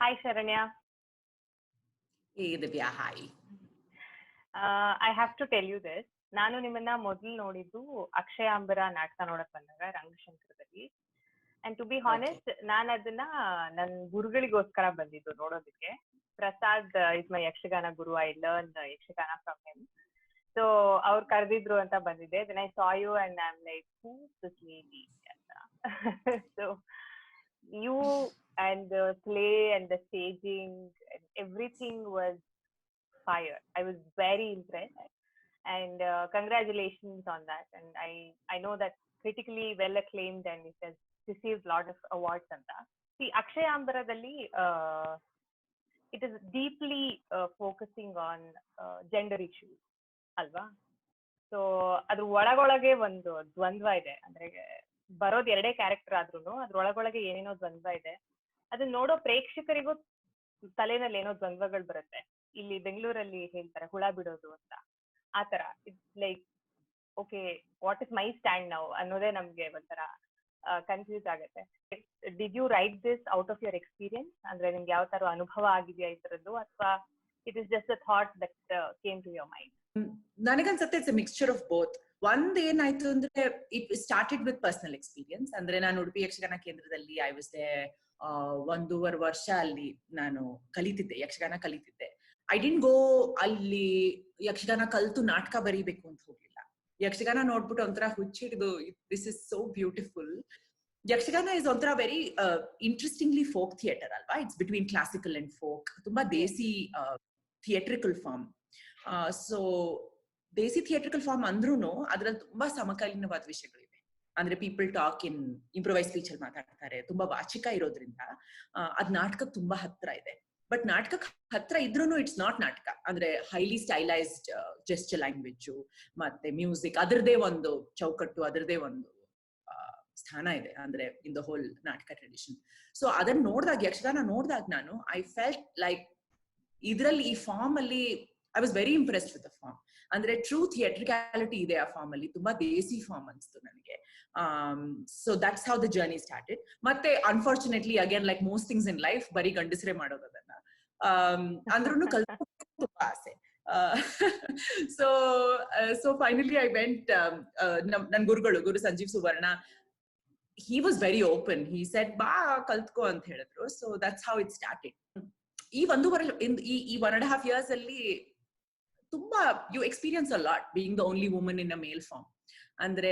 Hi, Sharanya. Hey, Divya, hi. I have to tell you this. ನಾನು ನಿಮ್ಮನ್ನ ಮೊದಲು ನೋಡಿದ್ದು ಅಕ್ಷಯಾಂಬರ ನಾಟಕ ನೋಡಕ್ ಬಂದಾಗ ರಂಗಶಂಕರದಲ್ಲಿ. ಅಂಡ್ ಟು ಬಿ ಹಾನೆಸ್ಟ್, ನಾನು ಅದನ್ನ ನನ್ನ ಗುರುಗಳಿಗೋಸ್ಕರ ಬಂದಿದ್ದು ನೋಡೋದಕ್ಕೆ. Prasad is my Yakshagana guru. I learn Yakshagana from him. So ಅವ್ರು ಕರೆದಿದ್ರು ಅಂತ ಬಂದಿದ್ದೆ. Then I saw you and I am like who's this lady ಅಂತ. So you and the play and the staging and everything was fire. I was very impressed, and congratulations on that. And I know that critically well acclaimed and it has received a lot of awards and that. See, Akshayambaradalli, it is deeply focusing on gender issues, alva. So ಅದ್ರ ಒಳಗೊಳಗೆ ಒಂದು ದ್ವಂದ್ವ ಇದೆ. ಅಂದ್ರೆ ಬರೋದ್ ಎರಡೇ character ಆದ್ರೂ ಅದ್ರೊಳಗೊಳಗೆ ಏನೇನೋ ದ್ವಂದ್ವ ಇದೆ. ಅದನ್ನ ನೋಡೋ ಪ್ರೇಕ್ಷಕರಿಗೂ ತಲೆನಲ್ಲಿ ಏನೋ ದ್ವಂದ್ವಗಳು ಬರುತ್ತೆ. ಇಲ್ಲಿ ಬೆಂಗಳೂರಲ್ಲಿ ಹೇಳ್ತಾರೆ ಹುಳ ಬಿಡೋದು ಅಂತ. ಆತರ it's like okay, what is my stand now ಅನ್ನೋದೇ ನಮ್ಗೆ ಒಂಥರ ಕನ್ಫ್ಯೂಸ್ ಆಗುತ್ತೆ. Did you write this out of your experience? ಅಂದ್ರೆ ನಿಮ್ಗೆ ಯಾವ ತರ ಅನುಭವ ಆಗಿದೆಯಾ ಈ ತರದ್ದು, ಅಥವಾ it is just a thought that came to your mind? ನನಗನ್ಸುತ್ತೆ it's a mixture of both. ಒಂದ್ ಏನಾಯ್ತು ಅಂದ್ರೆ it started with personal experience. ಅಂದ್ರೆ ನಾನು ಉಡುಪಿ ಯಕ್ಷಗಾನ ಕೇಂದ್ರದಲ್ಲಿ ಐ ವಾಸ್ ದೇ 1.5 ವರ್ಷ ಅಲ್ಲಿ ನಾನು ಕಲಿತಿದ್ದೆ, ಯಕ್ಷಗಾನ ಕಲಿತಿದ್ದೆ. ಐ ಡಿಂಟ್ ಗೋ ಅಲ್ಲಿ ಯಕ್ಷಗಾನ ಕಲ್ತು ನಾಟಕ ಬರೀಬೇಕು ಅಂತ ಹೋಗ್ಲಿಲ್ಲ. ಯಕ್ಷಗಾನ ನೋಡ್ಬಿಟ್ಟು ಒಂಥರ ಹುಚ್ಚಿಡಿದು this is so beautiful. Yakshagana is ಒಂಥರ ವೆರಿ ಇಂಟ್ರೆಸ್ಟಿಂಗ್ಲಿ ಫೋಕ್ ಥಿಯೇಟರ್ ಅಲ್ವಾ. It's between classical and folk. ತುಂಬಾ desi theatrical form. So desi theatrical form ಅಂದ್ರೂ ಅದ್ರಲ್ಲಿ ತುಂಬಾ ಸಮಕಾಲೀನವಾದ ವಿಷಯಗಳಿವೆ. ಅಂದ್ರೆ people talk in improvise speech ಅಲ್ಲಿ ಮಾತಾಡ್ತಾರೆ. ತುಂಬಾ ವಾಚಿಕ ಇರೋದ್ರಿಂದ ಅದ್ ನಾಟಕಕ್ಕೆ ತುಂಬಾ ಹತ್ರ ಇದೆ. ಬಟ್ ನಾಟಕಕ್ಕೆ ಹತ್ರ ಇದ್ರೂ ಇಟ್ಸ್ ನಾಟ್ ನಾಟಕ. ಅಂದ್ರೆ ಹೈಲಿ ಸ್ಟೈಲೈಸ್ಡ್ ಜೆಸ್ಚರ್ ಲ್ಯಾಂಗ್ವೇಜ್ ಮತ್ತೆ ಮ್ಯೂಸಿಕ್, ಅದರದೇ ಒಂದು ಚೌಕಟ್ಟು, ಅದರದೇ ಒಂದು ಸ್ಥಾನ ಇದೆ ಅಂದ್ರೆ ಇನ್ ದ ಹೋಲ್ ನಾಟಕ ಟ್ರೆಡಿಷನ್. ಸೊ ಅದನ್ನ ನೋಡಿದಾಗ, ಯಕ್ಷಗಾನ ನೋಡಿದಾಗ ನಾನು ಐ ಫೆಲ್ಟ್ ಲೈಕ್ ಇದ್ರಲ್ಲಿ ಈ ಫಾರ್ಮ್ ಅಲ್ಲಿ I was very impressed with the form. ಅಂದ್ರೆ ಟ್ರೂ ಥಿಯೇಟ್ರಿಕ್ಯಾಲಿಟಿ ಇದೆ ಆ ಫಾರ್ಮ್ ಅಲ್ಲಿ. ತುಂಬಾ ದೇಸಿ ಫಾರ್ಮ್ ಅನ್ಸ್ತು ನನಗೆ. So that's how the journey started. ಮತ್ತೆ unfortunately again like most things in life ಬರೀ ಗಂಡಸರೇ ಮಾಡೋದು ಅದನ್ನ. ಅಂದ್ರೂ ಕಲ್ತ್ಕೊಂಡು ತುಂಬಾ ಆಸೆ. So finally I went. ನನ್ ಗುರು ಸಂಜೀವ್ ಸುವರ್ಣ, he was very open. He said ಬಾ ಕಲ್ತ್ಕೋ ಅಂತ ಹೇಳಿದ್ರು. So that's how it started. ಈ 1.5 years ಅಲ್ಲಿ ತುಂಬಾ you experience a lot being the only woman in a male form. ಅಂದ್ರೆ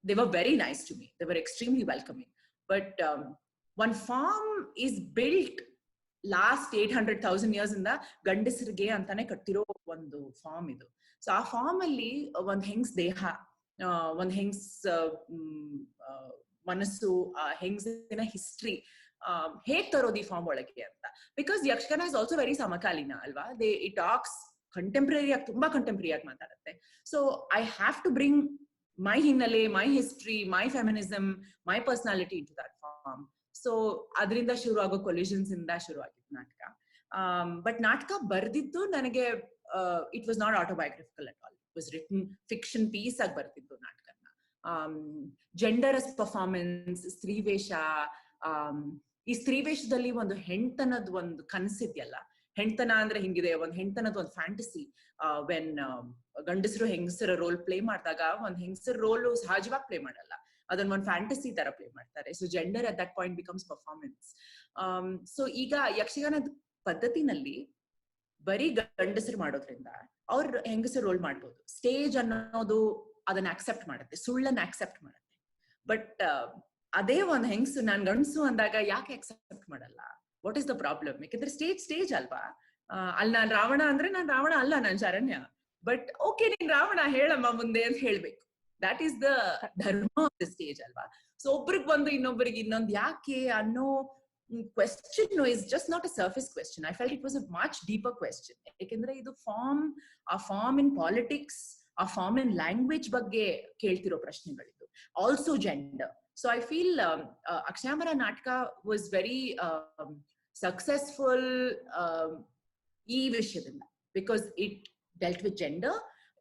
they were very nice to me. They were extremely welcoming. But one farm is built last 800,000 years ಇಂದ ಗಂಡಸರಿಗೆ ಅಂತಾನೆ ಕಟ್ಟಿರೋ ಒಂದು form ಇದು. So ಆ form ಅಲ್ಲಿ ಒಂದ್ ಹೆಂಗ್ಸ್ ದೇಹ, ಒಂದ್ ಹೆಂಗ್ಸ್ ಮನಸ್ಸು, ಹೆಂಗ್ಸಿನ ಹಿಸ್ಟ್ರಿ ಹೇಗ್ ತರೋದು ಈ ಫಾರ್ಮ್ ಒಳಗೆ ಅಂತ. Because Yakshagana is also very ಸಮಕಾಲೀನ ಅಲ್ವಾ. ಇಟ್ ಟಾಕ್ಸ್ ಕಂಟೆಂಪ್ರರಿ ಆಗಿ, ತುಂಬಾ ಕಂಟೆಂಪ್ರರಿ ಆಗಿ ಮಾತಾಡುತ್ತೆ. So I have to bring my ಹಿನ್ನೆಲೆ, my history, my feminism, my personality in to that form. So ಅದರಿಂದ ಶುರು ಆಗೋ ಕೊಲಿಷನ್ಸ್ ಇಂದ ಶುರು ಆಗಿತ್ತು ನಾಟಕ. ಬಟ್ ನಾಟಕ ಬರ್ದಿದ್ದು ನನಗೆ it was not autobiographical at all. It was written fiction piece ಆಗಿ ಬರ್ದಿದ್ದು ನಾಟಕನ. ಜೆಂಡರಸ್ ಪರ್ಫಾರ್ಮೆನ್ಸ್, ಸ್ತ್ರೀವೇಷ. ಈ ಸ್ತ್ರೀವೇಷದಲ್ಲಿ ಒಂದು ಹೆಣ್ತನದ ಒಂದು ಕನಸಿದೆಯಲ್ಲ. ಹೆಣ್ತನ ಅಂದ್ರೆ ಹಿಂಗಿದೆ, ಒಂದ್ ಹೆಣ್ತನದ ಒಂದು ಫ್ಯಾಂಟಸಿ. ವೆನ್ ಗಂಡಸರು ಹೆಂಗಸರ ರೋಲ್ ಪ್ಲೇ ಮಾಡಿದಾಗ ಒಂದ್ ಹೆಂಗಸರ ರೋಲ್ ಸಹಜವಾಗಿ ಪ್ಲೇ ಮಾಡಲ್ಲ, ಅದನ್ನ ಒಂದು ಫ್ಯಾಂಟಸಿ ತರ ಪ್ಲೇ ಮಾಡ್ತಾರೆ. So gender at that point becomes performance. So ಈಗ ಯಕ್ಷಗಾನದ ಪದ್ಧತಿನಲ್ಲಿ ಬರೀ ಗಂಡಸರು ಮಾಡೋದ್ರಿಂದ ಅವ್ರ ಹೆಂಗಸರು ರೋಲ್ ಮಾಡ್ಬೋದು. ಸ್ಟೇಜ್ ಅನ್ನೋದು ಅದನ್ನ ಆಕ್ಸೆಪ್ಟ್ ಮಾಡುತ್ತೆ, ಸುಳ್ಳನ್ನ ಆಕ್ಸೆಪ್ಟ್ ಮಾಡುತ್ತೆ. ಬಟ್ ಅದೇ ಒಂದ್ ಹೆಂಗಸು ನಾನ್ ಗಂಡಸು ಅಂದಾಗ ಯಾಕೆ ಆಕ್ಸೆಪ್ಟ್ ಮಾಡಲ್ಲ? What is the problem? ಯಾಕಂದ್ರೆ ಸ್ಟೇಜ್ ಅಲ್ವಾ. ಅಲ್ಲಿ ನಾನ್ ರಾವಣ ಅಂದ್ರೆ ನಾನ್ ರಾವಣ ಅಲ್ಲ, ನಾನ್ ಶರಣ್ಯ. ಬಟ್ ಓಕೆ, ನೀನ್ ರಾವಣ ಹೇಳಮ್ಮ ಮುಂದೆ ಅಂತ ಹೇಳ್ಬೇಕು. That is the dharma of the stage ಅಲ್ವಾ. ಸೊ ಒಬ್ರಿಗೆ ಬಂದು ಇನ್ನೊಬ್ಬರಿಗೆ ಇನ್ನೊಂದು ಯಾಕೆ ಅನ್ನೋ question is just not a surface question. I felt it was a much deeper question. ಯಾಕೆಂದ್ರೆ ಇದು ಆ ಫಾರ್ಮ್ ಇನ್ ಪಾಲಿಟಿಕ್ಸ್, ಆ ಫಾರ್ಮ್ ಇನ್ ಲ್ಯಾಂಗ್ವೇಜ್ ಬಗ್ಗೆ ಕೇಳ್ತಿರೋ ಪ್ರಶ್ನೆಗಳಿದು. Also gender. So I feel Akshayamara Natka was very successful ee vishayadinda, because it dealt with gender,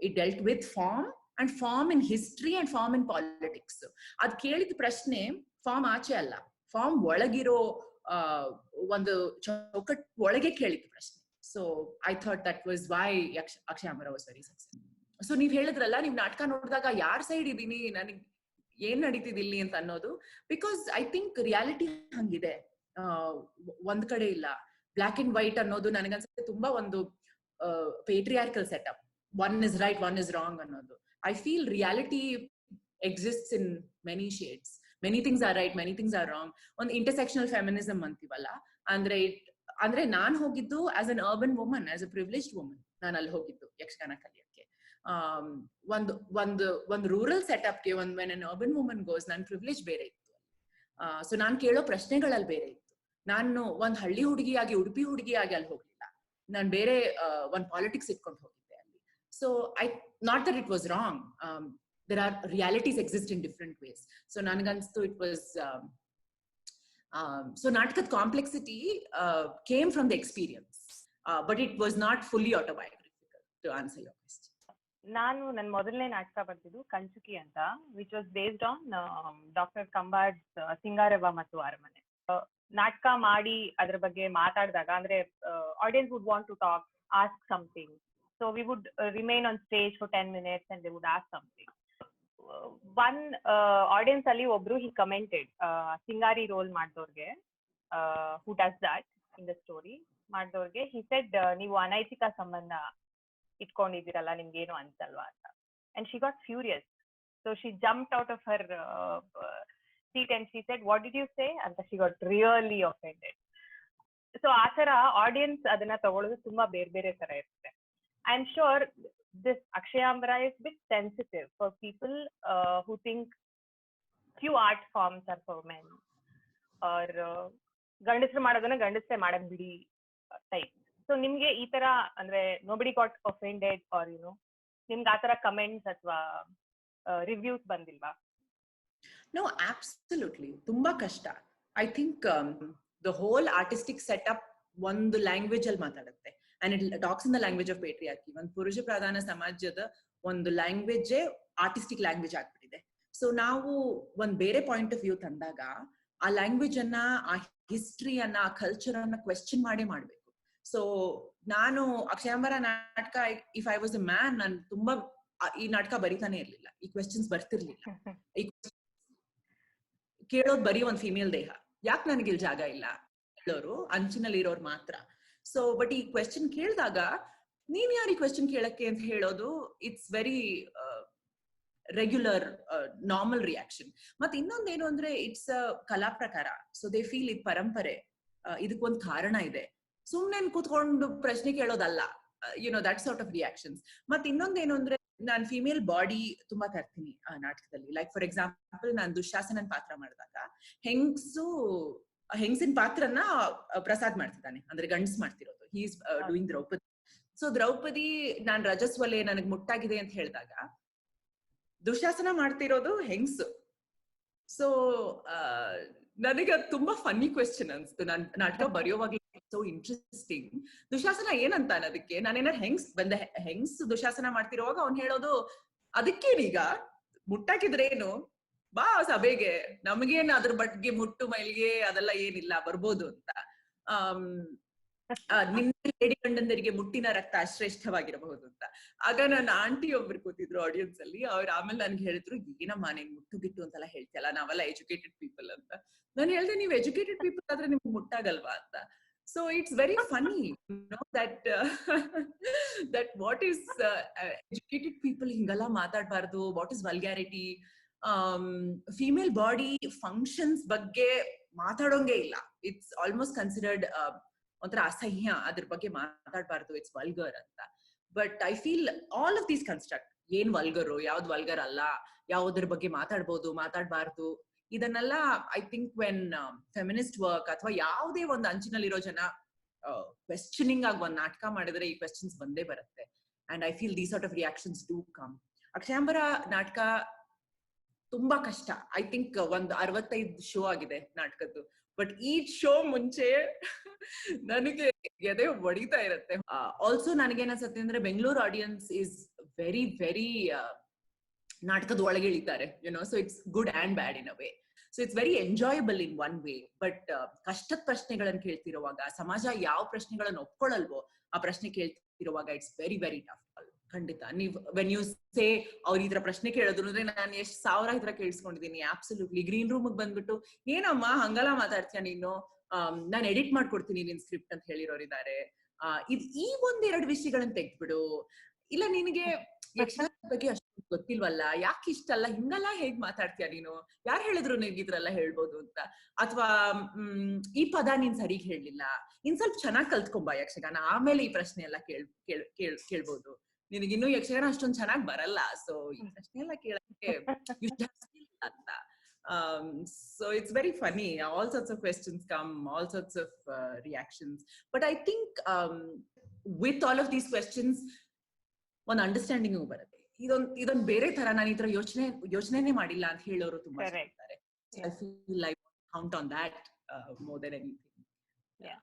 it dealt with form, and form in history and form in politics. Ad kelida prashne form aache alla, form ಒಳಗಿರೋ ಒಂದು ಚೌಕಟ್ ಒಳಗೆ ಕೇಳಿದ್ದು ಪ್ರಶ್ನೆ. So I thought that was why Akshayambara was very successful. So ನೀವ್ ಹೇಳಿದ್ರಲ್ಲ, ನೀವ್ ನಾಟಕ ನೋಡಿದಾಗ ಯಾರ್ ಸೈಡ್ ಇದೀನಿ, ನನಗ್ ಏನ್ ನಡೀತಿದ್ ಇಲ್ಲಿ ಅಂತ ಅನ್ನೋದು. ಬಿಕಾಸ್ ಐ ಥಿಂಕ್ ರಿಯಾಲಿಟಿ ಹಂಗಿದೆ, ಒಂದ್ ಕಡೆ ಇಲ್ಲ. ಬ್ಲಾಕ್ ಅಂಡ್ ವೈಟ್ ಅನ್ನೋದು ನನಗನ್ಸುತ್ತೆ ತುಂಬಾ ಒಂದು patriarchal setup. One is right, one is wrong ಅನ್ನೋದು. I feel reality exists in many shades. Many things are right, many things are wrong. On intersectional feminism antivalla, andre naan hogiddu as an urban woman, as a privileged woman, naan alli hogiddu yakshagana kaliyakke. ಒಂದು rural ಸೆಟಪ್ಗೆ when an urban woman goes, ನಾನು privilege ಬೇರೆ ಇತ್ತು. So ನಾನು ಕೇಳೋ ಪ್ರಶ್ನೆಗಳಲ್ಲಿ ಬೇರೆ ಇತ್ತು. ನಾನು ಒಂದ್ ಹಳ್ಳಿ ಹುಡುಗಿಯಾಗಿ, ಉಡುಪಿ ಹುಡುಗಿಯಾಗಿ ಅಲ್ಲಿ ಹೋಗ್ಲಿಲ್ಲ. ನಾನು ಬೇರೆ ಒಂದ್ ಪಾಲಿಟಿಕ್ಸ್ ಇಟ್ಕೊಂಡು ಹೋಗಿದ್ದೆ ಅಲ್ಲಿ. So not that it was wrong. There are realities exist in different ways. So nanaganstu it was so natakad complexity came from the experience, but it was not fully autobiographical, to answer your question. ನಾನು ನನ್ನ ಮೊದಲನೇ ನಾಟಕ ಬರ್ತಿದ್ದು ಕಂಚುಕಿ ಅಂತ, which was based on doctor Kambar Singaravva ಮತ್ತು ಅರಮನೆ. ನಾಟಕ ಮಾಡಿ ಅದ್ರ ಬಗ್ಗೆ ಮಾತಾಡಿದಾಗ, ಅಂದ್ರೆ audience would want to talk, ask something. So we would remain on stage for 10 minutes and they would ask something. One audience ಅಲ್ಲಿ ಒಬ್ರು ಹಿ ಕಮೆಂಟೆಡ್, ಸಿಂಗಾರಿ ರೋಲ್ ಮಾಡಿದವ್ರಿಗೆ, who does that in the story ಮಾಡಿದವ್ರಿಗೆ, he said, ನೀವು ಅನೈತಿಕ ಸಂಬಂಧ ಇಟ್ಕೊಂಡಿದ್ದೀರಲ್ಲ, ನಿಮ್ಗೇನು ಅನ್ಸಲ್ವಾ ಅಂತ. And she got furious. So she jumped out of her seat and she said, what did you say ಅಂತ. She got really offended. So ಆ ತರ ಆಡಿಯನ್ಸ್ ಅದನ್ನ ತಗೊಳ್ಳೋದು ತುಂಬಾ ಬೇರೆ ಬೇರೆ ತರ ಇರುತ್ತೆ. I am sure this Akshayambara is a bit sensitive for people who think few art forms are for men, or ಗಂಡಸರು ಮಾಡೋದನ್ನ ಗಂಡಸರೇ ಮಾಡಕ್ ಬಿಡಿ ಟೈಪ್. ಸೊ ನಿಮ್ಗೆ ಈ ತರ, ಅಂದ್ರೆ nobody got offended or you know, ನಿಮ್ಗೆ ಆ ತರ ಕಮೆಂಟ್ಸ್ ಅಥವಾ ರಿವ್ಯೂಸ್ ಬಂದಿಲ್ವಾ? No, absolutely. ತುಂಬಾ ಕಷ್ಟ. I think the whole artistic setup ಒಂದು ಲ್ಯಾಂಗ್ವೇಜ್ ಅಲ್ಲಿ ಮಾತಾಡುತ್ತೆ. And it talks in the language of patriarchy. ಒಂದು ಪುರುಷ ಪ್ರಧಾನ ಸಮಾಜದ ಒಂದು ಲ್ಯಾಂಗ್ವೇಜೇ ಆರ್ಟಿಸ್ಟಿಕ್ ಲ್ಯಾಂಗ್ವೇಜ್ ಆಗ್ಬಿಟ್ಟಿದೆ. ಸೊ ನಾವು ಒಂದ್ ಬೇರೆ ಪಾಯಿಂಟ್ ಆಫ್ ವ್ಯೂ ತಂದಾಗ ಆ ಲ್ಯಾಂಗ್ವೇಜ್ ಅನ್ನ, ಆ ಹಿಸ್ಟ್ರಿಯನ್ನ, ಆ ಕಲ್ಚರ್ ಅನ್ನ ಕ್ವೆಶ್ಚನ್ ಮಾಡೇ ಮಾಡ್ಬೇಕು. ಸೊ ನಾನು ಅಕ್ಷಯಾಂಬರ ನಾಟಕ, if I was a man, ನಾನು ತುಂಬಾ ಈ ನಾಟಕ ಬರೀತಾನೆ ಇರ್ಲಿಲ್ಲ. ಈ ಕ್ವೆಶ್ಚನ್ಸ್ ಬರ್ತಿರ್ಲಿಲ್ಲ. ಈ ಕೇಳೋದ್ ಬರೀ ಒಂದ್ ಫಿಮೇಲ್ ದೇಹ, ಯಾಕೆ ನನಗೆ ಇಲ್ಲಿ ಜಾಗ ಇಲ್ಲ ಹೇಳೋರು ಅಂಚಿನಲ್ಲಿ ಇರೋರು ಮಾತ್ರ. ಸೊ ಬಟ್ ಈ ಕ್ವೆಶ್ಚನ್ ಕೇಳಿದಾಗ, ನೀನ್ ಯಾರು ಈ ಕ್ವೆಶ್ಚನ್ ಕೇಳಕ್ಕೆ ಅಂತ ಹೇಳೋದು, it's very regular normal reaction. ಮತ್ತೆ ಇನ್ನೊಂದೇನು ಅಂದ್ರೆ, ಇಟ್ಸ್ ಅ ಕಲಾ ಪ್ರಕಾರ. ಸೊ ದೇ ಫೀಲ್ ಇದು ಪರಂಪರೆ, ಇದಕ್ಕೊಂದು ಕಾರಣ ಇದೆ, ಸುಮ್ನೆ ಕೂತ್ಕೊಂಡು ಪ್ರಶ್ನೆ ಕೇಳೋದಲ್ಲ, you know that sort of reactions. ಮತ್ತೆ ಇನ್ನೊಂದೇನು ಅಂದ್ರೆ, ನಾನ್ ಫಿಮೇಲ್ ಬಾಡಿ ತುಂಬಾ ತರ್ತೀನಿ ಆ ನಾಟಕದಲ್ಲಿ. ಲೈಕ್ ಫಾರ್ ಎಕ್ಸಾಂಪಲ್, ನಾನ್ ದುಶ್ಯಾಸನನ್ ಪಾತ್ರ ಮಾಡಿದಾಗ ಹೆಂಗಸಿನ ಪಾತ್ರನ ಪ್ರಸಾದ್ ಮಾಡ್ತಿದ್ದಾನೆ, ಅಂದ್ರೆ ಗಂಡಸ್ ಮಾಡ್ತಿರೋದು. He is doing Draupadi. So Draupadi, ನಾನ್ ರಜಸ್ವಲೆ, ನನಗ್ ಮುಟ್ಟಾಗಿದೆ ಅಂತ ಹೇಳಿದಾಗ, ದುಶ್ಯಾಸನ ಮಾಡ್ತಿರೋದು ಹೆಂಗಸು. ಸೊ ನನಗೆ ತುಂಬಾ ಫನ್ನಿ ಕ್ವೆಶ್ಚನ್ ಅನ್ಸ್ತು. ನಾನ್ ನಾಟಕ ಬರೆಯೋವಾಗ್ಲೂ ಸೋ ಇಂಟ್ರೆಸ್ಟಿಂಗ್. ದುಶ್ಯಾಸನ ಏನಂತ ಅನ್ನೋದಕ್ಕೆ, ನಾನೇನಾರು ಹೆಂಗ್ಸ್ ದುಶ್ಯಾಸನ ಮಾಡ್ತಿರುವಾಗ ಅವ್ನ್ ಹೇಳೋದು, ಅದಕ್ಕೇನೀಗ ಮುಟ್ಟಾಕಿದ್ರೇನು, ಬಾ ಸಭೆಗೆ, ನಮಗೇನ್ ಅದ್ರ ಬಗ್ಗೆ ಮುಟ್ಟು ಮೈಲಿಗೆ ಅದೆಲ್ಲ ಏನಿಲ್ಲ, ಬರ್ಬೋದು ಅಂತ. ನಿನ್ನ ಲೇಡಿ ಗಂಡಂದರಿಗೆ ಮುಟ್ಟಿನ ರಕ್ತ ಅಶ್ರೇಷ್ಠವಾಗಿರಬಹುದು ಅಂತ. ಆಗ ನನ್ನ ಆಂಟಿ ಒಬ್ರು ಕೂತಿದ್ರು ಆಡಿಯನ್ಸ್ ಅಲ್ಲಿ. ಅವ್ರು ಆಮೇಲೆ ನನ್ಗೆ ಹೇಳಿದ್ರು, ಏನಮ್ಮ ನೀನ್ ಮುಟ್ಟು ಗಿಟ್ಟು ಅಂತೆಲ್ಲ ಹೇಳ್ತಿಯಲ್ಲ, ನಾವೆಲ್ಲ ಎಜುಕೇಟೆಡ್ ಪೀಪಲ್ ಅಂತ. ನಾನು ಹೇಳ್ದೆ, ನೀವ್ ಎಜುಕೇಟೆಡ್ ಪೀಪಲ್ ಆದ್ರೆ ನಿಮ್ಗೆ ಮುಟ್ಟಾಗಲ್ವಾ ಅಂತ. So it's very funny, you know, that what is educated people hingala maatadbardu, what is vulgarity, female body functions bagge maatadonge illa. It's almost considered onthara asahya, adr bagge maatadbardu, it's vulgar anta. But I feel all of these construct, yen vulgar yavud vulgar alla, yavudr bagge maatadbodu maatadbardu, ಇದನ್ನೆಲ್ಲ I think when feminist work ಅಥವಾ ಯಾವುದೇ ಒಂದು ಅಂಚಿನಲ್ಲಿರೋ ಜನ questioning ಆಗಿ ಒಂದ್ ನಾಟಕ ಮಾಡಿದ್ರೆ ಈ ಕ್ವೆಶ್ಚನ್ಸ್ ಬಂದೇ ಬರುತ್ತೆ. And I feel these sort of reactions do come. Akshayambara ನಾಟಕ ತುಂಬಾ ಕಷ್ಟ. ಐ ಥಿಂಕ್ ಒಂದು 65 ಶೋ ಆಗಿದೆ ನಾಟಕದ್ದು. ಬಟ್ ಈ ಶೋ ಮುಂಚೆ ನನಗೆ ಎದೆ ಹೊಡಿತಾ ಇರುತ್ತೆ. ಆಲ್ಸೋ ನನಗೇನನ್ಸುತ್ತೆ ಅಂದ್ರೆ, Bengaluru audience is very very ನಾಟಕದ ಒಳಗೆ ಇಳಿತಾರೆ, you know. So it's good and bad in a way. So it's very enjoyable in one way. But ಕಷ್ಟದ ಪ್ರಶ್ನೆಗಳನ್ನ ಕೇಳ್ತಿರುವಾಗ, ಸಮಾಜ ಯಾವ ಪ್ರಶ್ನೆಗಳನ್ನ ಒಪ್ಕೊಳ್ಳಲ್ವೋ ಆ ಪ್ರಶ್ನೆ ಕೇಳ್ತಿರುವಾಗ ಇಟ್ಸ್ ವೆರಿ ವೆರಿ ಟಫ್. ಖಂಡಿತ. ನೀವು ವೆನ್ ಯು ಸೇ ಅವ್ರ ಈ ತರ ಪ್ರಶ್ನೆ ಕೇಳಿದ್ರು ಅಂದ್ರೆ ನಾನು ಎಷ್ಟ್ ಸಾವಿರ ಈ ತರ ಕೇಳಿಸ್ಕೊಂಡಿದೀನಿ. ಅಬ್ಸಲ್ಯೂಟ್ಲಿ. ಗ್ರೀನ್ ರೂಮ್ ಬಂದ್ಬಿಟ್ಟು ಏನಮ್ಮ ಹಂಗಲ್ಲ ಮಾತಾಡ್ತೀಯ ನೀನು, ನಾನು ಎಡಿಟ್ ಮಾಡ್ಕೊಡ್ತೀನಿ ನಿನ್ ಸ್ಕ್ರಿಪ್ಟ್ ಅಂತ ಹೇಳಿರೋರಿದ್ದಾರೆ. ಈ ಒಂದೆರಡು ವಿಷಯಗಳನ್ನ ತೆಗ್ದ್ಬಿಡು, ಇಲ್ಲ ನಿನಗೆ ಯಕ್ಷಗಾನದ ಬಗ್ಗೆ ಅಷ್ಟು ಗೊತ್ತಿಲ್ವಲ್ಲ, ಯಾಕೆ ಇಷ್ಟಲ್ಲ, ಹಿಂಗಲ್ಲ ಹೇಗ್ ಮಾತಾಡ್ತೀಯ ನೀನು, ಯಾರು ಹೇಳಿದ್ರು ನಿನ್ಗೆ ಇದ್ರೆಲ್ಲ ಹೇಳ್ಬೋದು ಅಂತ, ಅಥವಾ ಈ ಪದ ನೀನ್ ಸರಿಗ್ ಹೇಳ್ಲಿಲ್ಲ, ಇನ್ ಸ್ವಲ್ಪ ಚೆನ್ನಾಗ್ ಕಲ್ತ್ಕೊಂಬ ಯಕ್ಷಗಾನ, ಆಮೇಲೆ ಈ ಪ್ರಶ್ನೆ ಎಲ್ಲ ಕೇಳ್ಬೋದು, ನಿನಗಿನ್ನೂ ಯಕ್ಷಗಾನ ಅಷ್ಟೊಂದ್ ಚೆನ್ನಾಗ್ ಬರಲ್ಲ, ಸೊ ಈ ಪ್ರಶ್ನೆ ಎಲ್ಲ ಕೇಳಕ್ಕೆ ಅಂತ. So it's very funny. All sorts of questions come, all sorts of reactions. But I think with all of these questions, one understanding ಬರುತ್ತೆ. ಇದೊಂದು ಬೇರೆ ತರ ನಾನು ಈ ತರ ಯೋಚನೆನೇ ಮಾಡಿಲ್ಲ ಅಂತ ಹೇಳೋರು ತುಂಬಾ ಜನ ಇದ್ದಾರೆ. I feel like count on that more than anything. Yeah.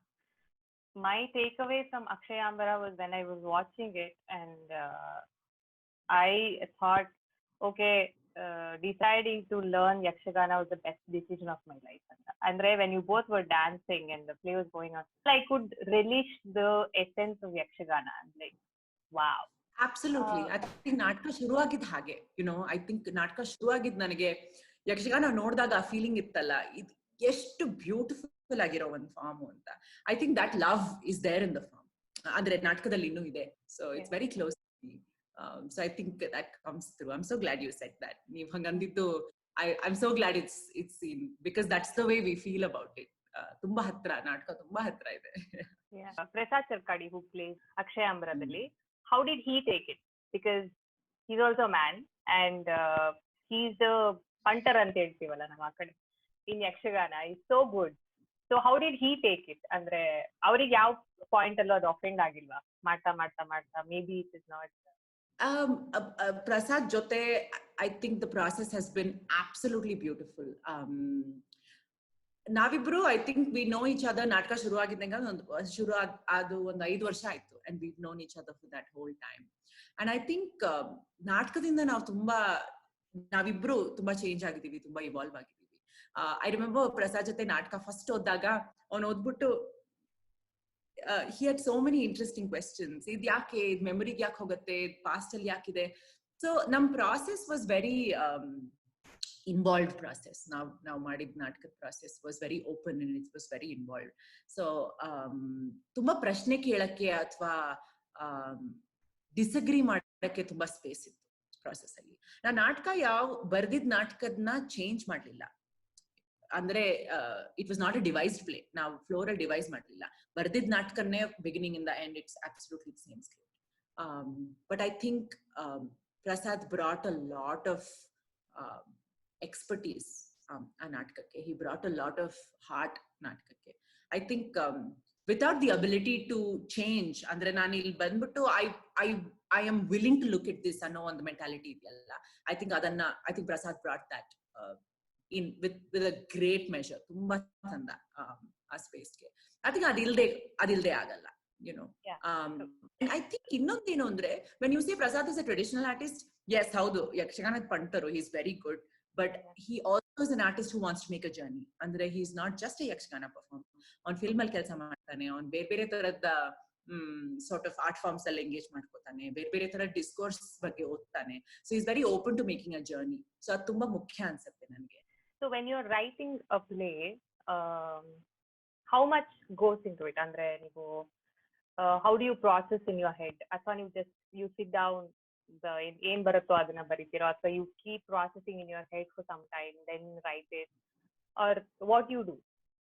My takeaway from Akshayambara was when I was watching it, and I thought, okay, deciding to learn Yakshagana was the best decision of my life. And when you both were dancing and the play was going on, I could relish the essence of Yakshagana. I'm like, wow. Absolutely. I think ನಾಟಕ ಶುರುವಾಗಿದ್ ಹಾಗೆ, I think ನಾಟಕ ಶುರುವಾಗಿದ್ ನನಗೆ ಯಕ್ಷಗಾನ ನೋಡಿದಾಗ ಆ feeling ಇತ್ತಲ್ಲ, ಇದು ಎಷ್ಟು beautiful ಆಗಿರೋ ಒಂದು ಫಾರ್ಮ್ ಅಂತ. I think that love is there in the form. ಅಂದ್ರೆ ನಾಟಕದಲ್ಲಿ ಇನ್ನೂ ಇದೆ. So it's very close to me. So I think that comes through. I'm so glad you said that. ನೀವ್ ಹಂಗಂದಿದ್ದು I'm so glad it's seen, because that's the way we feel about it. ತುಂಬಾ ಹತ್ರ, ನಾಟಕ ತುಂಬಾ ಹತ್ರ ಇದೆ. Prasad Cherkadi, who plays Akshayambaradalli, how did he take it? Because he's also a man, and he's the punter anta heltivalla nama kade in Yakshagana. He's so good. So how did he take it? Andre avrige yav point allo adu offend agilva ಮಾಡ್ತಾ maybe it is not. Prasad jote, I think the process has been absolutely beautiful. ನಾವಿಬ್ರು I think we know each other. ನಾಟಕ ಶುರು ಆಗಿದ್ದಂಗ ಅದು ಒಂದು 5 ವರ್ಷ ಆಯ್ತು, and we known each other for that whole time. And I think ನಾಟಕದಿಂದ ನಾವಿಬ್ರು ತುಂಬಾ ಚೇಂಜ್ ಆಗಿದ್ದೀವಿ, ತುಂಬಾ ಇವಾಲ್ವ್ ಆಗಿದ್ದೀವಿ. ಐ ರಿಮೆಂಬರ್ ಪ್ರಸಾದ್ ಜೊತೆ ನಾಟಕ ಫಸ್ಟ್ ಓದಿದಾಗ ಅವ್ನು ಓದ್ಬಿಟ್ಟು he had so many interesting questions. ಇದ್ ಯಾಕೆ, ಇದ್ ಮೆಮೊರಿಗೆ ಯಾಕೆ ಹೋಗುತ್ತೆ, ಪಾಸ್ಟ್ ಅಲ್ಲಿ ಯಾಕಿದೆ. ಸೊ ನಮ್ process was very involved process. Now ಮಾಡಿದ ನಾಟಕದ process was very open and it was very involved. So ತುಂಬಾ ಪ್ರಶ್ನೆ ಕೇಳಕ್ಕೆ ಅಥವಾ ಡಿಸಗ್ರಿ ಮಾಡಕ್ಕೆ ತುಂಬಾ ಸ್ಪೇಸ್ ಇತ್ತು ಪ್ರಾಸೆಸ್ ಅಲ್ಲಿ. ನಾ ನಾಟಕ ಬರ್ದಿದ್ ನಾಟಕದನ್ನ ಚೇಂಜ್ ಮಾಡ್ಲಿಲ್ಲ. ಅಂದ್ರೆ it was not a devised play. ನಾವು ಫ್ಲೋರ್ ಅಲ್ಲಿ ಡಿವೈಸ್ ಮಾಡ್ಲಿಲ್ಲ. ಬರ್ದಿದ್ ನಾಟಕನ್ನೇ ಬಿಗಿನಿಂಗ್ ಇಂದ end it's absolutely same script. But I think Prasad brought a lot of expertise a natkake. He brought a lot of heart natkake. I think without the ability to change, andre naan il bandbittu I am willing to look at this anno one mentality idella. I think Prasad brought that in with a great measure. Tumba chanda a space ke. I think adilde agalla, and I think innondenu andre when you say Prasad is a traditional artist, yes, haudu yakshagana pantaru, he is very good. But he also is an artist who wants to make a journey. Andre he is not just a yakshagana performer. On film ಅಲ್ಲಿ ಕೆಲಸ ಮಾಡ್ತಾನೆ, on ಬೇರೆ ತರದ sort of art forms ಅಲ್ಲಿ engage ಮಾಡ್ಕೊತಾನೆ, ಬೇರೆ ತರ discourse ಬಗ್ಗೆ ಓದ್ತಾನೆ. So he is very open to making a journey. So ಅದು ತುಂಬಾ ಮುಖ್ಯ ಅನ್ಸುತ್ತೆ ನನಗೆ. So when you are writing a play, how much goes into it? Andre ನೀವು how do you process in your head? ಅಥವಾ you sit down, ಏನ್ ಬರುತ್ತೋ ಅದನ್ನ ಬರೀತೀರೋ, ಅಥವಾ you keep processing in your head for some time then write it, or what you do?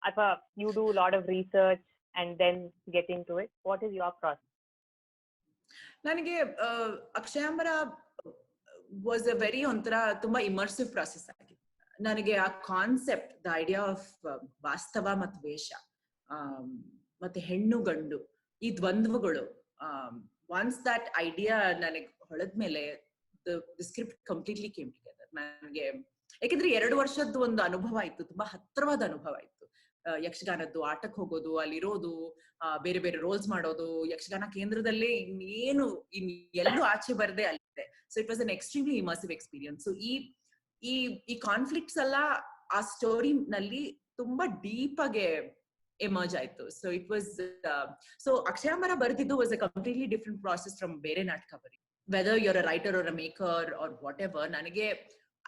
ಅಥವಾ you do a lot of research and then get into it? What is your process? ನನಗೆ ಅಕ್ಷಯಾಂಬರ was a very ಒಂಥರ ತುಂಬಾ immersive process ಆಗಿದೆ. ನನಗೆ ಆ concept, the idea of ವಾಸ್ತವ ಮತ್ತು ವೇಷ, ಮತ್ತೆ ಹೆಣ್ಣು ಗಂಡು ಈ ದ್ವಂದ್ವಗಳು, ಒನ್ಸ್ ದಟ್ ಐಡಿಯಾ ನನಗೆ ಹೊಳೆದ್ಮೇಲೆ the script completely came together. ನನಗೆ ಯಾಕೆಂದ್ರೆ 2 ವರ್ಷದ್ದು ಒಂದು ಅನುಭವ ಇತ್ತು, ತುಂಬಾ ಹತ್ರವಾದ ಅನುಭವ ಇತ್ತು. ಯಕ್ಷಗಾನದ್ದು, ಆಟಕ್ಕೆ ಹೋಗೋದು, ಅಲ್ಲಿರೋದು, ಬೇರೆ ಬೇರೆ ರೋಲ್ಸ್ ಮಾಡೋದು, ಯಕ್ಷಗಾನ ಕೇಂದ್ರದಲ್ಲೇ ಎಲ್ಲೂ ಆಚೆ ಬರದೆ ಅಲ್ಲಿದೆ. So it was an extremely immersive experience. So ಈ ಕಾನ್ಫ್ಲಿಕ್ಟ್ಸ್ ಎಲ್ಲ ಆ ಸ್ಟೋರಿ ನಲ್ಲಿ ತುಂಬಾ ಡೀಪ್ ಆಗಿ ಎಮರ್ಜ್ ಆಯ್ತು. So it was so Akshayambara ಬರ್ದಿದ್ದು was a completely different process from ಬೇರೆ ನಾಟಕ ಬರಿ. Whether you're a writer or a maker or whatever, ನನಗೆ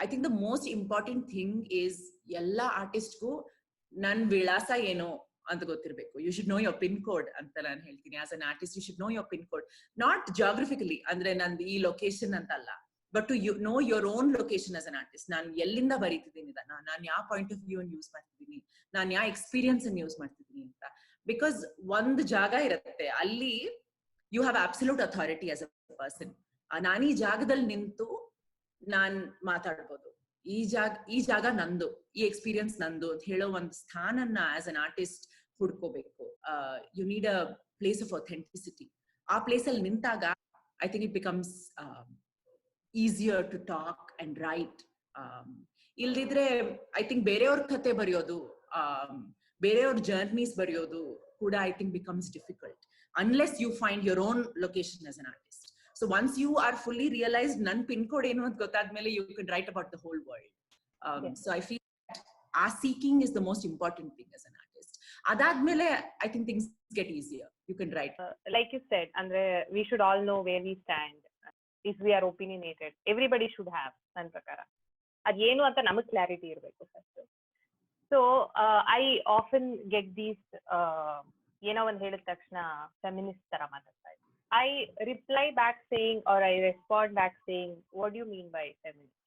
I think the most important thing is ಎಲ್ಲಾ ಆರ್ಟಿಸ್ಟ್ಗೂ ನನ್ ವಿಳಾಸ ಏನು ಅಂತ ಗೊತ್ತಿರ್ಬೇಕು. You should know your pin code ಅಂತ ನಾನು ಹೇಳ್ತೀನಿ. As an artist you should know your pin code, not geographically ಅಂದ್ರೆ ನಂದು ಈ ಲೊಕೇಶನ್ ಅಂತ ಅಲ್ಲ, but to know your own location as an artist. ನಾನು ಎಲ್ಲಿಂದ ಬರೀತಿದ್ದೀನಿ, ನಾನು ಯಾವ ಪಾಯಿಂಟ್ ಆಫ್ ವ್ಯೂ ಯೂಸ್ ಮಾಡ್ತಿದ್ದೀನಿ, ನಾನು ಯಾವ ಎಕ್ಸ್ಪೀರಿಯನ್ಸ್ ಅನ್ನು ಯೂಸ್ ಮಾಡ್ತಿದ್ದೀನಿ ಅಂತ. ಬಿಕಾಸ್ ಒಂದು ಜಾಗ ಇರುತ್ತೆ, ಅಲ್ಲಿ you have absolute authority as a person. ನಾನು ಈ ಜಾಗದಲ್ಲಿ ನಿಂತು ನಾನ್ ಮಾತಾಡ್ಬೋದು, ಈ ಜಾಗ ನಂದು, ಈ ಎಕ್ಸ್ಪೀರಿಯನ್ಸ್ ನಂದು ಅಂತ ಹೇಳೋ ಒಂದು ಸ್ಥಾನನ್ನ ಆಸ್ ಅನ್ ಆರ್ಟಿಸ್ಟ್ ಹುಡ್ಕೋಬೇಕು. You need a place of authenticity. ಆ ಪ್ಲೇಸ್ ಅಲ್ಲಿ ನಿಂತಾಗ I think it becomes easier to talk and write. ಇಲ್ದಿದ್ರೆ ಐ ಥಿಂಕ್ ಬೇರೆಯವ್ರ ಕತೆ ಬರೆಯೋದು, ಬೇರೆಯವ್ರ ಜರ್ನೀಸ್ ಬರೆಯೋದು ಕೂಡ I think becomes difficult unless you find your own location as an artist. So once you are fully realized nan pin code enu ant gottadmele you can write about the whole world. Yes. So I feel that our seeking is the most important thing as an artist. Adadmele I think things get easier. You can write. Like you said, andre we should all know where we stand. If we are opinionated, everybody should have nan prakara ad enu anta namak clarity irbeku first. So I often get these ಏನೋ ಒಂದು ಹೇಳಿದ ತಕ್ಷಣ feminist ತರ ಮಾತಾಡ್ತಾ ಇದ್ದೀನಿ. I reply back saying, or I respond back saying, what do you mean by feminism?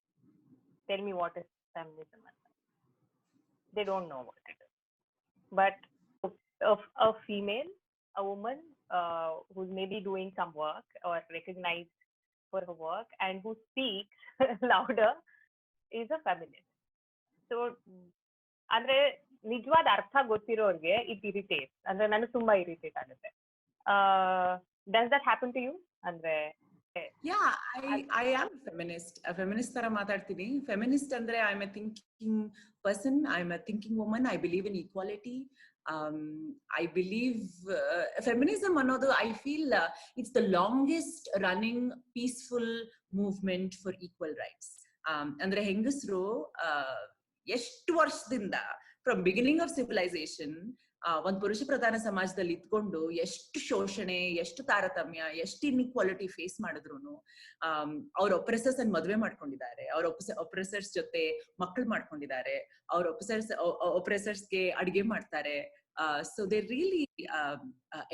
Tell me what is feminism. They don't know what it is. But a female, a woman who's maybe doing some work or recognized for her work and who speaks louder is a feminist. So, ಅಂದ್ರೆ ನಿಜವಾದ ಅರ್ಥ ಗೊತ್ತಿರೋರ್ಗೆ it irritate, ಅಂದ್ರೆ ನನಗೆ ತುಂಬಾ irritate ಆಗುತ್ತೆ. Does that happen to you? Andre yeah, I am a feminist ತರ ಮಾತಾಡ್ತೀನಿ. Feminist ಅಂದ್ರೆ I am a thinking person, I am a thinking woman, I believe in equality. I believe feminism ಅನ್ನೋದು I feel it's the longest running peaceful movement for equal rights. ಅಂದ್ರೆ ಹೆಂಗಸರು ಎಷ್ಟು ವರ್ಷದಿಂದ from beginning of civilisation ಒಂದ್ ಪುರುಷ ಪ್ರಧಾನ ಸಮಾಜದಲ್ಲಿ ಇದ್ಕೊಂಡು ಎಷ್ಟು ಶೋಷಣೆ, ಎಷ್ಟು ತಾರತಮ್ಯ, ಎಷ್ಟು ಇನ್ಇಕ್ವಾಲಿಟಿ ಫೇಸ್ ಮಾಡಿದ್ರು ಅವ್ರ ಒಪ್ರೆಸರ್ಸ್ ಅನ್ನು ಮದುವೆ ಮಾಡ್ಕೊಂಡಿದ್ದಾರೆ, ಅವ್ರ ಒಪ್ರೆಸರ್ಸ್ ಜೊತೆ ಮಕ್ಕಳು ಮಾಡ್ಕೊಂಡಿದ್ದಾರೆ, ಅವ್ರ ಒಪ್ರೆಸರ್ಸ್ಗೆ ಅಡಿಗೆ ಮಾಡ್ತಾರೆ. So they really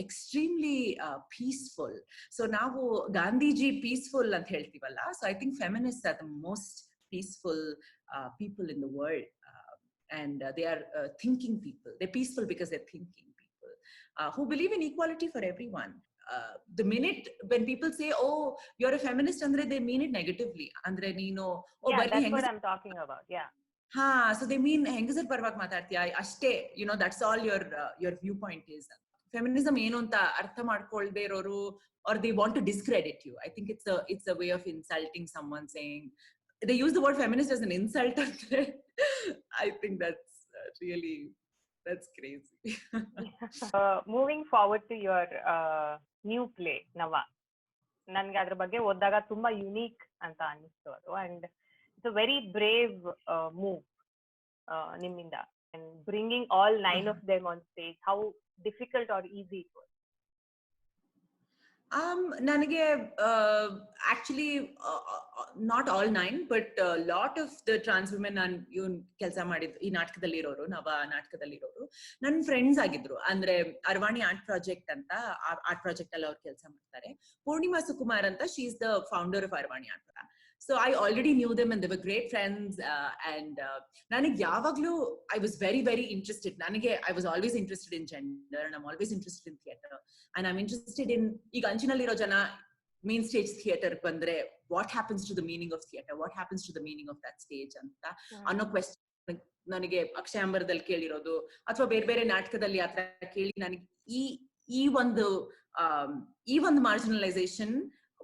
extremely peaceful. So ನಾವು ಗಾಂಧೀಜಿ ಪೀಸ್ಫುಲ್ ಅಂತ ಹೇಳ್ತೀವಲ್ಲ, so I think feminist are the most peaceful people in the world, and they are thinking people. They're peaceful because they're thinking people who believe in equality for everyone. The minute when people say, oh, you're a feminist, andre they mean it negatively. Andre neeno oh yeah, that's what I'm talking about. Yeah, so they mean hengasar parvag matartiya ashte, you know, that's all your viewpoint is. Feminism ಏನು ಅಂತ ಅರ್ಥ ಮಾಡ್ಕೊಳ್ದೇ ಇರೋರು, or they want to discredit you. I think it's a way of insulting someone, saying they use the word feminist as an insult. I think that's crazy. Moving forward to your new play Nava, ನನಗೆ ಅದ್ರ ಬಗ್ಗೆ ಓದಿದಾಗ ತುಂಬಾ unique ಅಂತ ಅನ್ನಿಸ್ತು ಅದು, and it's a very brave move ನಿಮ್ಮಿಂದ, and bringing all 9 of them on stage. How difficult or easy it was? ನನಗೆ actually not all 9, but lot of the trans women ನಾನು ಇವನ್ ಕೆಲಸ ಮಾಡಿದ್ದು ಈ ನಾಟಕದಲ್ಲಿ ಇರೋರು, ನವ ನಾಟಕದಲ್ಲಿ ಇರೋರು ನನ್ನ ಫ್ರೆಂಡ್ಸ್ ಆಗಿದ್ರು. ಅಂದ್ರೆ ಅರ್ವಾಣಿ ಆರ್ಟ್ ಪ್ರಾಜೆಕ್ಟ್ ಅಂತ ಆರ್ಟ್ ಪ್ರಾಜೆಕ್ಟ್ ಅಲ್ಲಿ ಅವ್ರು ಕೆಲಸ ಮಾಡ್ತಾರೆ. ಪೂರ್ಣಿಮಾ ಸುಕುಮಾರ್ ಅಂತ, she is the founder of Arvani art. So I already knew them and they were great friends, and ನನಗೆ ಯಾವಾಗ್ಲೂ I was very very interested. I was always interested in gender, and I'm always interested in theatre, and I'm interested in ಈಗ ಅಂಚಿನಲ್ಲಿರೋ ಜನ main stage theatre ಬಂದ್ರೆ what happens to the meaning of theatre, what happens to the meaning of that stage ಅಂತ ಅನ್ನೋ question ನನಗೆ ಅಕ್ಷಯಾಂಬರದಲ್ಲಿ ಕೇಳಿರೋದು, ಅಥವಾ ಬೇರೆ ಬೇರೆ ನಾಟಕದಲ್ಲಿ ಆತರ ಕೇಳಿ ನನಗೆ ಈ ಒಂದು ಮಾರ್ಜಿನಲೈಸೇಷನ್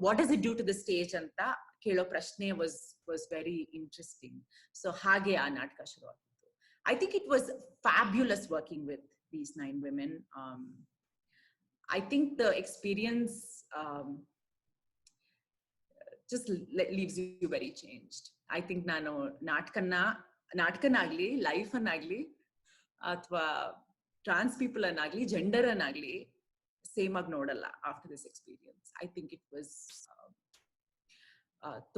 what does it do to the stage ಅಂತ ಕೇಳೋ ಪ್ರಶ್ನೆ was very interesting. So ಹಾಗೆ ಆ ನಾಟಕ ಶುರು ಆಗಿತ್ತು. I think it was fabulous working with these 9 women. I think the experience just leaves you very changed. I think ನಾನು ನಾಟಕನ ನಾಟಕನಾಗ್ಲಿ, life ಅನ್ನಾಗ್ಲಿ, ಅಥವಾ ಟ್ರಾನ್ಸ್ ಪೀಪಲ್ ಅನ್ನಾಗ್ಲಿ, ಜೆಂಡರ್ ಅನ್ನಾಗ್ಲಿ ಸೇಮ್ ಆಗಿ ನೋಡಲ್ಲ after this experience. I think it was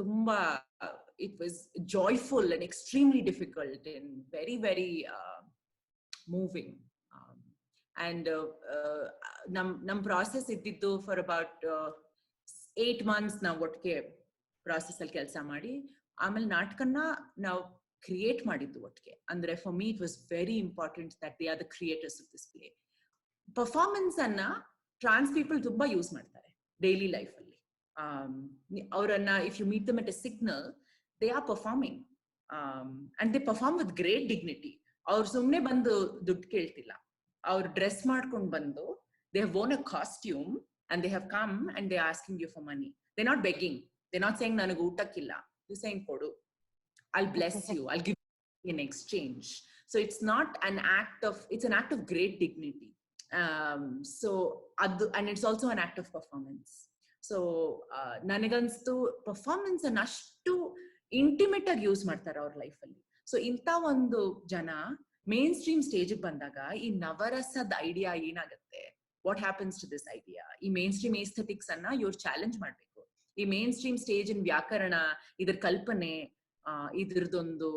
ತುಂಬಾ it was joyful and extremely difficult and very very moving. And ನಮ್ process ಇದ್ದಿದ್ದು for about 8 months ನಾವು ಒಟ್ಟಿಗೆ process ಅಲ್ಲಿ ಕೆಲಸ ಮಾಡಿ ಆಮೇಲೆ ನಾಟಕನ ನಾವು ಕ್ರಿಯೇಟ್ ಮಾಡಿದ್ದು ಒಟ್ಟಿಗೆ. ಅಂದ್ರೆ for me it was very important that they are the creators of this play. Performance ಅನ್ನ ಟ್ರಾನ್ಸ್ ಪೀಪಲ್ ತುಂಬಾ ಯೂಸ್ ಮಾಡ್ತಾರೆ ಡೈಲಿ ಲೈಫ್ ಅಲ್ಲಿ. ಅವರನ್ನ if you meet them at a signal, they are performing and they perform with great dignity. ಅವ್ರು ಸುಮ್ನೆ ಬಂದು ದುಡ್ಡು ಕೇಳ್ತಿಲ್ಲ, ಅವ್ರು ಡ್ರೆಸ್ ಮಾಡ್ಕೊಂಡು ಬಂದು they have worn a costume and they have come and they're asking you for money. They're not begging, they're not saying nanagu ಊಟಕ್ಕಿಲ್ಲ, they're saying kodu, I'll bless you, I'll give you in exchange. So it's not an act of, it's an act of great dignity. So and it's also an act of performance. So ನನಗನ್ಸ್ತು performance ಅನ್ನ ಅಷ್ಟು intimate ಆಗಿ use ಮಾಡ್ತಾರೆ ಅವ್ರ life ಅಲ್ಲಿ. So ಇಂಥ ಒಂದು ಜನ ಮೇನ್ ಸ್ಟ್ರೀಮ್ ಸ್ಟೇಜ್ ಬಂದಾಗ ಈ ನವರಸದ ಐಡಿಯಾ ಏನಾಗುತ್ತೆ, what happens to this idea? ಈ ಮೇನ್ ಸ್ಟ್ರೀಮ್ ಏಸ್ಥೆಟಿಕ್ಸ್ ಅನ್ನ ಇವ್ರು ಚಾಲೆಂಜ್ ಮಾಡ್ಬೇಕು. ಈ ಮೇನ್ ಸ್ಟ್ರೀಮ್ ಸ್ಟೇಜ್ ಇನ್ ವ್ಯಾಕರಣ, ಇದ್ರ ಕಲ್ಪನೆ, ಇದ್ರದೊಂದು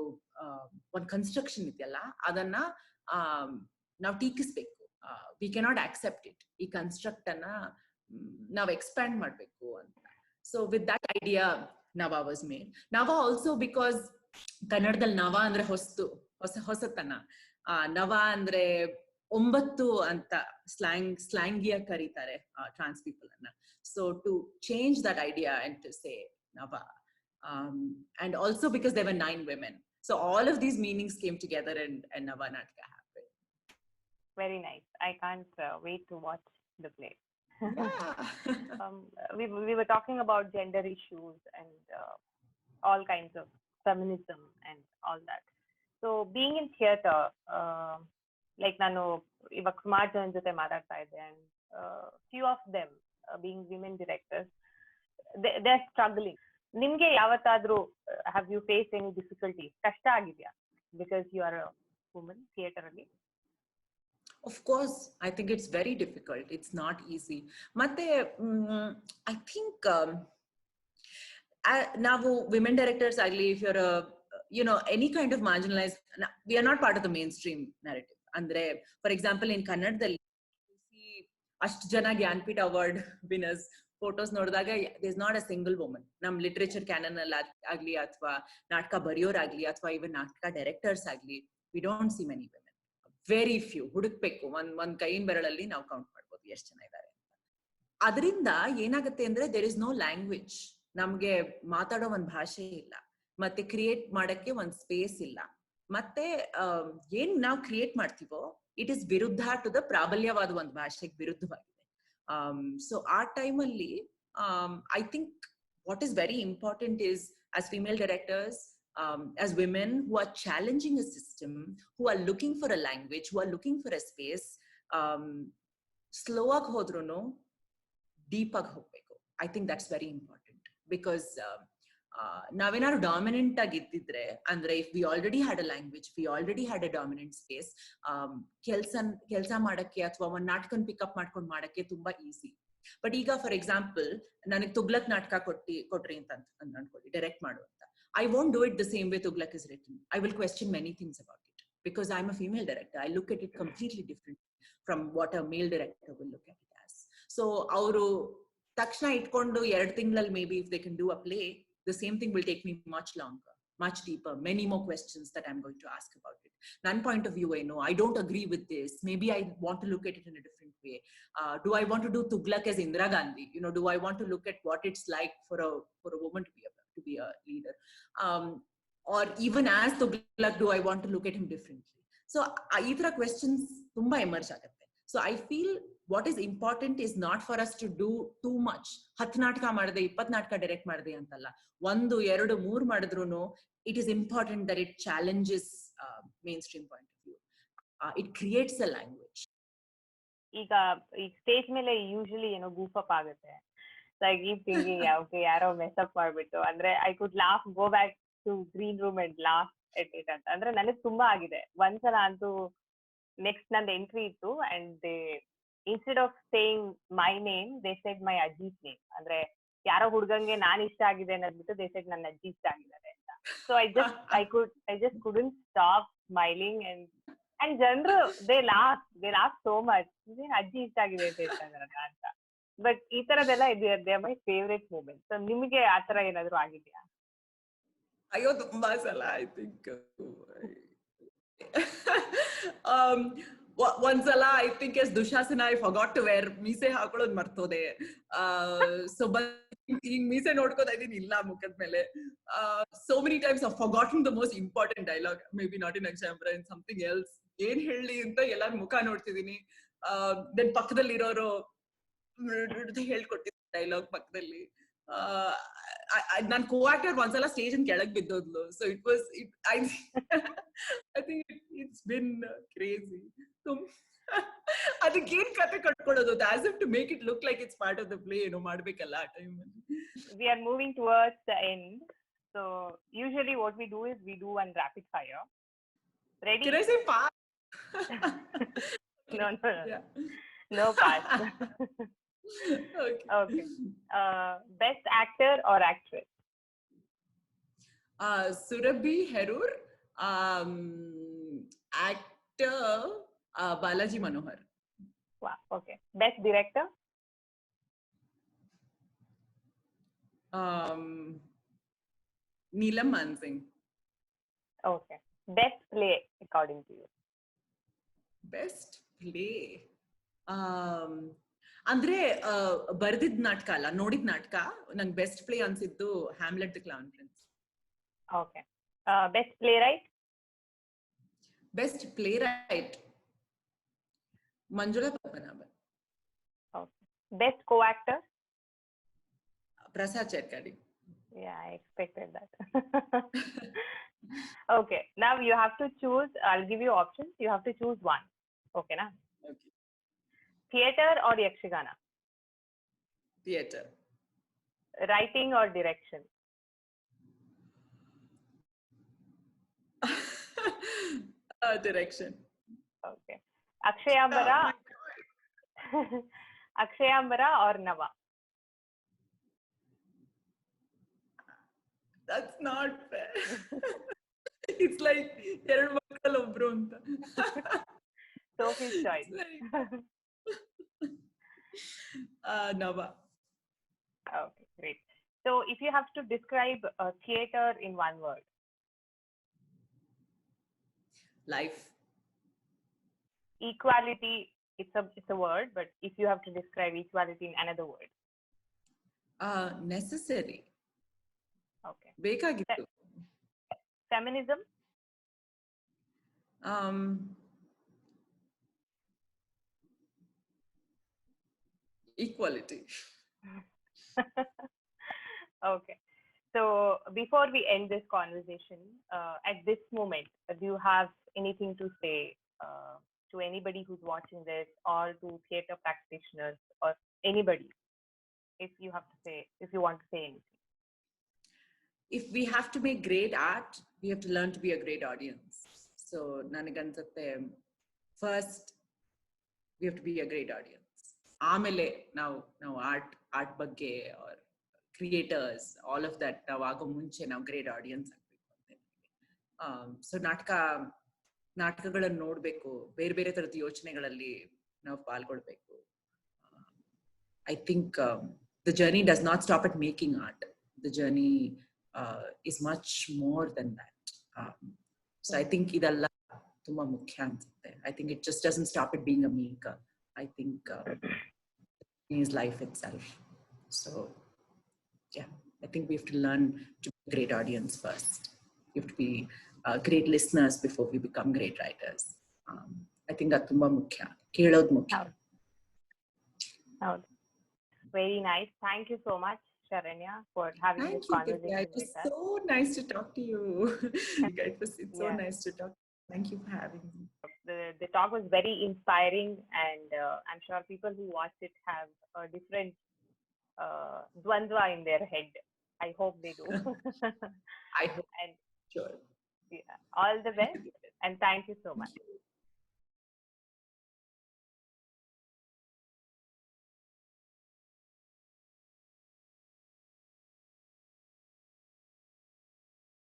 ಒಂದ್ ಕನ್ಸ್ಟ್ರಕ್ಷನ್ ಇದೆಯಲ್ಲ, ಅದನ್ನ ನಾವು ಟೀಕಿಸ್ಬೇಕು. We cannot accept it. ಈ ಕನ್ಸ್ಟ್ರಕ್ಟ್ ಅನ್ನ ನಾವು ಎಕ್ಸ್ಪ್ಯಾಂಡ್ ಮಾಡ್ಬೇಕು ಅಂತ. So with that idea Nava was made. Nava also because ಕನ್ನಡದಲ್ಲಿ ನವ ಅಂದ್ರೆ ಹೊಸತನ, ನವ ಅಂದ್ರೆ 9 ಅಂತ ಸ್ಲ್ಯಾಂಗಿಯ ಕರೀತಾರೆ ಟ್ರಾನ್ಸ್ ಪೀಪಲ್ ಅನ್ನ. So to change that idea and to say now, and also because there were 9 women, so all of these meanings came together and Nava Natka happened. Very nice. I can't wait to watch the play. Yeah. We were talking about gender issues and all kinds of feminism and all that. So being in theater, like ನಾನು ಇವಾಗ ಸುಮಾರು ಜನ ಜೊತೆ ಮಾತಾಡ್ತಾ ಇದ್ದೆ, and few of them being women directors, they're struggling. ನಿಮ್ಗೆ ಯಾವತ್ತಾದ್ರೂ have you faced any difficulties? ಕಷ್ಟ ಆಗಿದ್ಯಾ because you are a woman theater ಅಲ್ಲಿ? Of course, I think it's very difficult. It's not easy. ಮತ್ತೆ I think ನಾವು women directors agli, if you're a any kind of marginalized, we are not part of the mainstream narrative. Andre for example in kannadalli see ashtu jana Gyanpith award winners photos ನೋಡಿದಾಗ there is not a single woman. ನಮ್ literature cannon ಅಲ್ಲಿ ಆಗ್ಲಿ, ಅಥವಾ ನಾಟಕ ಬರೆಯೋರ್ ಆಗ್ಲಿ, ಅಥವಾ ಇವನ್ ನಾಟಕ directors ಆಗ್ಲಿ, we don't see many women. Very few. ಹುಡುಕ್ಬೇಕು, ಒಂದ್ ಕೈಯಿನ ಬೆರಳಲ್ಲಿ ನಾವು ಕೌಂಟ್ ಮಾಡ್ಬೋದು ಎಷ್ಟು ಜನ ಇದ್ದಾರೆ ಅಂತ. ಅದರಿಂದ ಏನಾಗುತ್ತೆ ಅಂದ್ರೆ there is no language. ನಮ್ಗೆ ಮಾತಾಡೋ ಒಂದ್ ಭಾಷೆ ಇಲ್ಲ, ಮತ್ತೆ ಕ್ರಿಯೇಟ್ ಮಾಡಕ್ಕೆ ಒಂದ್ ಸ್ಪೇಸ್ ಇಲ್ಲ. ಮತ್ತೆ ಏನ್ ನಾವು ಕ್ರಿಯೇಟ್ ಮಾಡ್ತೀವೋ ಇಟ್ ಇಸ್ ವಿರುದ್ಧ ಟು ದ ಪ್ರಾಬಲ್ಯವಾದ ಒಂದ್ ಭಾಷೆಗೆ ವಿರುದ್ಧವಾಗಿದೆ. ಸೊ ಆ ಟೈಮಲ್ಲಿ I think what is very important is as female directors, as women who are challenging a system, who are looking for a language, who are looking for a space, slow ag hodruno deep ag hogbeku. I think that's very important because ನಾವೇನಾದ್ರು dominant ಆಗಿದ್ದಿದ್ರೆ, ಅಂದ್ರೆ if we already had a language, we already had a dominant space, ಕೆಲ್ಸ ಮಾಡಕ್ಕೆ ಅಥವಾ ಒಂದ್ ನಾಟಕನ್ pickup ಮಾಡ್ಕೊಂಡು ಮಾಡಕ್ಕೆ ತುಂಬಾ easy. But ಈಗ ಫಾರ್ ಎಕ್ಸಾಂಪಲ್ ನನಗೆ ತುಗ್ಲಕ್ ನಾಟಕ ಕೊಟ್ರಿ ಅಂತ ಅನ್ಕೊಳ್ಳಿ, ಡೈರೆಕ್ಟ್ ಮಾಡು ಅಂತ. I won't do it the same way Tughlaq is written. I will question many things about it because I'm a female director. I look at it completely different from what a male director will look at it as. So avaru takshana itkondu 2 tingalal maybe if they can do a play, the same thing will take me much longer, much deeper, many more questions that I'm going to ask about it. Nan point of view, I know I don't agree with this, maybe I want to look at it in a different way. Do I want to do Tughlaq as Indira Gandhi? Do I want to look at what it's like for a woman to be a leader, or even as Tughlaq, do I want to look at him differently? So either questions tumba emerge agutte. So I feel what is important is not for us to do too much. 10 ನಾಟಕ ಮಾಡಿದೆ, 20 ನಾಟಕ direct ಮಾಡಿದೆ ಅಂತಲ್ಲ, 1, 2, 3 ಮಾಡಿದ್ರೂ it is important that it challenges mainstream point of view. It creates a language. ಈಗ ಈ stage ಮೇಲೆ usually ಗೂಫ್ up ಆಗುತ್ತೆ. So I keep thinking, okay, ಯಾರೋ ಮೆಸ್ ಅಪ್ ಮಾಡ್ಬಿಟ್ಟು, ಅಂದ್ರೆ I could laugh, go back to green room and laugh at it ಅಂತ. ಅಂದ್ರೆ ನನಗೆ ತುಂಬಾ ಆಗಿದೆ. ಒಂದ್ಸಲ ಅಂತೂ ನೆಕ್ಸ್ಟ್ ನಂದು ಎಂಟ್ರಿ ಇತ್ತು and they instead of saying my name they said my ಅಜ್ಜಿ's name. ಅಂದ್ರೆ ಯಾರೋ ಹುಡುಗಂಗೆ ನಾನ್ ಇಷ್ಟ ಆಗಿದೆ ಅನ್ನೋದ್ಬಿಟ್ಟು they said ನನ್ನ ಅಜ್ಜಿ ಇಷ್ಟ ಆಗಿದ್ದಾರೆ ಅಂತ. So I just couldn't stop smiling and ಜನರು they laugh so much. ಅಜ್ಜಿ ಇಷ್ಟ ಆಗಿದೆ ಅಂತ ಹೇಳ್ತಾರಲ್ಲ ಅಂತ. ಬಟ್ ಈ ತರದೆಲ್ಲ they are my favourite moment. ಸೊ ನಿಮಗೆ ಆ ತರ ಏನಾದ್ರು ಆಗಿದೆಯಾ? ಅಯ್ಯೋ ತುಂಬಾ ಸಲ ಐ ಥಿಂಕ್ ಒಂದ್ಸಲ I think as Dushasana I forgot to wear ಮೀಸೆ ಹಾಕೊಳ್ಳೋದು ಮರ್ತೋದೆ. ಸೊ ಹಿಂಗ್ ಮೀಸೆ ನೋಡ್ಕೋತಾ ಇದೀನಿ ಇಲ್ಲ ಮುಖದ ಮೇಲೆ. So many times I forgotten the most important dialogue, maybe not in Akshayambara, in something else. ಏನ್ ಹೇಳಿ ಅಂತ ಎಲ್ಲಾರ ಮುಖ ನೋಡ್ತಿದೀನಿ. ದೆನ್ ಪಕ್ಕದಲ್ಲಿ ಇರೋರು ಹೇಳ್ಕೊಟ್ಟಿದ್ದ ಡೈಲಾಗ್ ಪಕ್ಕದಲ್ಲಿ. ನಾನ್ ಕೋ ಆಕ್ಟರ್ ಒಂದ್ಸಲ ಸ್ಟೇಜ್ ಕೆಳಗ್ ಬಿದ್ದೋದ್ಲು. So it was I think it's been crazy. ಅದಕ್ಕೇನ್ ಕತೆ ಕಟ್ಕೊಳ್ಳೋದು, as if to make it look like it's part of the play ಏನೋ ಮಾಡ್ಬೇಕಲ್ಲ ಆ ಟೈಮ್ ಅಲ್ಲಿ. We are moving towards the end. So usually what we do is we do one rapid fire. Ready? Can I say pass? No. Yeah. No pass. Okay. Best actor or actress? Surabhi Herur. Actor Balaji Manohar. Wow. Okay. Best director? Neelam Mansingh. Okay. Best play according to you? Best play. ಅಂದ್ರೆ ಬರ್ದಿದ್ ನಾಟಕ ಅಲ್ಲ, ನೋಡಿದ್ ನಾಟಕ. ನಂಗೆ best play ಅನ್ಸಿದ್ದು Hamlet the clown prince. Okay. Best play right? Best play right Manjula Padmanabhan. Okay. Best co actor? Prasad Cherkadi. Yeah, I expected that. Okay. Now you have to choose. I'll give you options. You have to choose one. Okay, na? Okay. Theater or Yakshagana? Theater. Writing or direction? Direction. Okay. Akshayambara. Oh Akshayambara or Nava? That's not fair. It's like ಎರಡು ಮಕ್ಕಳು ಒಬ್ರು ಅಂತ. Sophie's choice. Nava. Okay, great. So if you have to describe a theater in one word? Life. Equality, it's a word, but if you have to describe equality in another word? Necessary. Okay. ಬೇಕಾಗಿತ್ತು. Feminism? Equality. Okay. So before we end this conversation, at this moment, do you have anything to say to anybody who's watching this, or to theater practitioners, or anybody, if you want to say anything? If we have to make great art, we have to learn to be a great audience. So ನನಗನ್ಸುತ್ತೆ first we have to be a great audience. ಆಮೇಲೆ ನಾವು art ಬಗ್ಗೆ or creators, all of that ನಾವು ಆಗೋ ಮುಂಚೆ ನಾವು great audience ಆಗ್ಬೇಕು ಅಂತ. ಸೊ ನಾಟಕಗಳನ್ನು ನೋಡ್ಬೇಕು, ಬೇರೆ ಬೇರೆ ತರದ ಯೋಚನೆಗಳಲ್ಲಿ ನಾವು ಪಾಲ್ಗೊಳ್ಬೇಕು. I think the journey does not stop at making art. The journey is much more than that. So I think ಇದೆಲ್ಲ ತುಂಬಾ ಮುಖ್ಯ ಅನ್ಸುತ್ತೆ. I think it just doesn't stop at being a maker. I think is life itself. So yeah, I think we have to learn to be a great audience first. We have to be great listeners before we become great writers. I think that ತುಂಬಾ ಮುಖ್ಯ, ಕೇಳೋದು ಮುಖ್ಯ. ಹೌದು. Very nice. Thank you so much, Sharanya, for having this conversation with us. It was so nice to talk to you. It's so nice to talk. Thank you for having me. The talk was very inspiring, and I'm sure people who watched it have a different dvandva in their head I hope they do. I hope. And Sure. yeah, all the best, and thank you so much.